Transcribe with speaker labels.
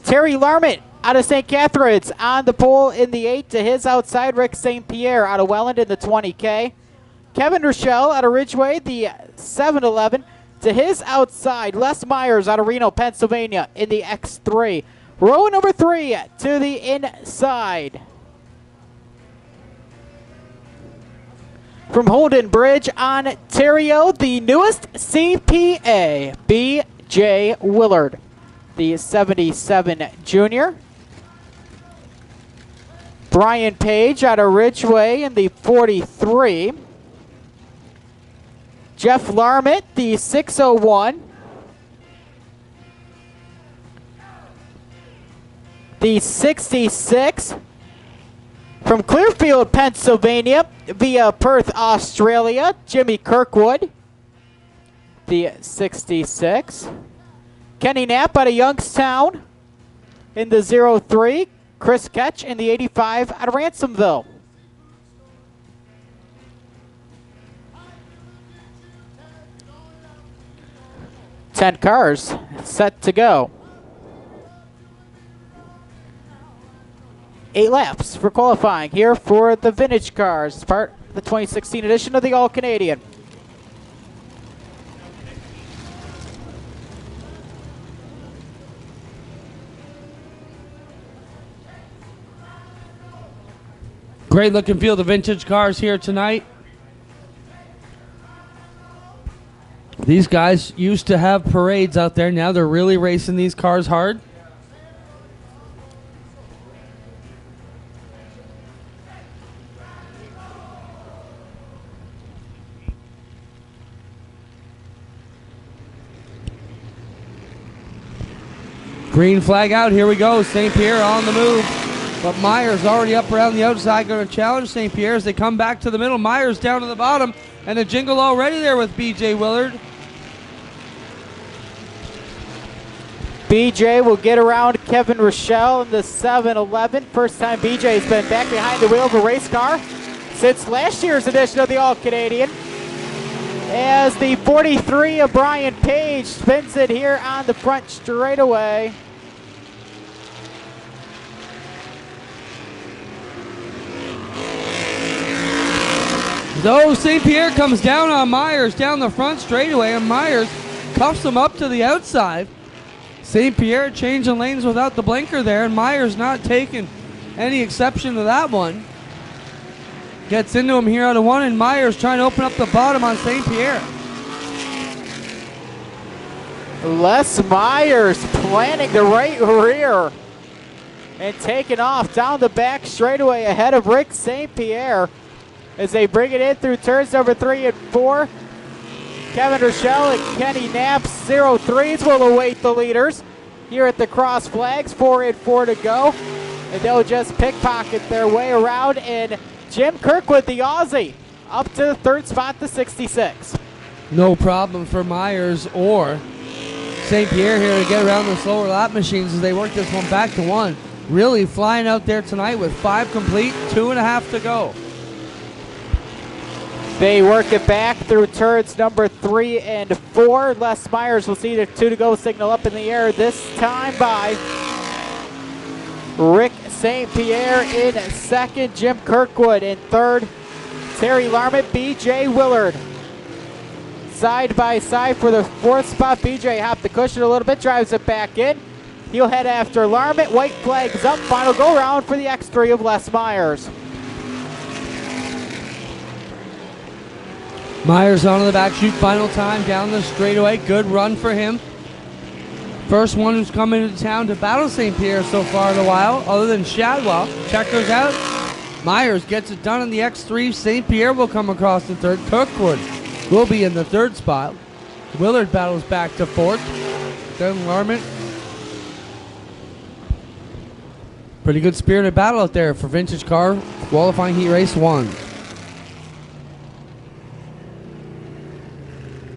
Speaker 1: Terry Larmont out of St. Catharines on the pole in the 8 to his outside. Rick St. Pierre out of Welland in the 20K. Kevin Rochelle out of Ridgeway, the 7-11 to his outside. Les Myers out of Reno, Pennsylvania in the X3. Row number 3 to the inside. From Holden Bridge, Ontario, the newest CPA, B.J. Willard, the 77 junior. Brian Page out of Ridgeway in the 43. Jeff Larmont, the 601. The 66. From Clearfield, Pennsylvania, via Perth, Australia, Jimmy Kirkwood, the 66. Kenny Knapp out of Youngstown in the 03. Chris Ketch in the 85 out of Ransomville. Ten cars set to go. 8 laps for qualifying here for the vintage cars, part of the 2016 edition of the All-Canadian.
Speaker 2: Great looking field of vintage cars here tonight. These guys used to have parades out there. Now they're really racing these cars hard. Green flag out. Here we go. St. Pierre on the move. But Myers already up around the outside, going to challenge St. Pierre as they come back to the middle. Myers down to the bottom, and a jingle already there with B.J. Willard.
Speaker 1: BJ will get around Kevin Rochelle in the 7-11. First time BJ's been back behind the wheel of a race car since last year's edition of the All-Canadian. As the 43 of Brian Page spins it here on the front straightaway.
Speaker 2: Though St. Pierre comes down on Myers down the front straightaway, and Myers cuffs him up to the outside. St. Pierre changing lanes without the blinker there, and Myers not taking any exception to that one. Gets into him here out of 1, and Myers trying to open up the bottom on St. Pierre.
Speaker 1: Les Myers planting the right rear and taking off down the back straightaway ahead of Rick St. Pierre as they bring it in through turns number 3 and 4. Kevin Rochelle and Kenny Knapp's 03s will await the leaders here at the cross flags. 4 and 4 to go, and they'll just pickpocket their way around. And Jim Kirkwood, the Aussie, up to the 3rd spot, the 66.
Speaker 2: No problem for Myers or St. Pierre here to get around the slower lap machines as they work this one back to 1. Really flying out there tonight with 5 complete, 2.5 to go.
Speaker 1: They work it back through turns number 3 and 4. Les Myers will see the 2 to go signal up in the air, this time by Rick St. Pierre in 2nd, Jim Kirkwood in 3rd, Terry Larmont, B.J. Willard. Side by side for the 4th spot. B.J. hopped the cushion a little bit, drives it back in. He'll head after Larmont. White flags up, final go round for the X3 of Les Myers.
Speaker 2: Myers onto the back chute, final time down the straightaway. Good run for him. First one who's come into town to battle St. Pierre so far in a while, other than Shadwell. Checkers out. Myers gets it done in the X3. St. Pierre will come across the 3rd. Kirkwood will be in the 3rd spot. Willard battles back to 4th. Then Larmont. Pretty good spirited battle out there for vintage car qualifying heat race 1.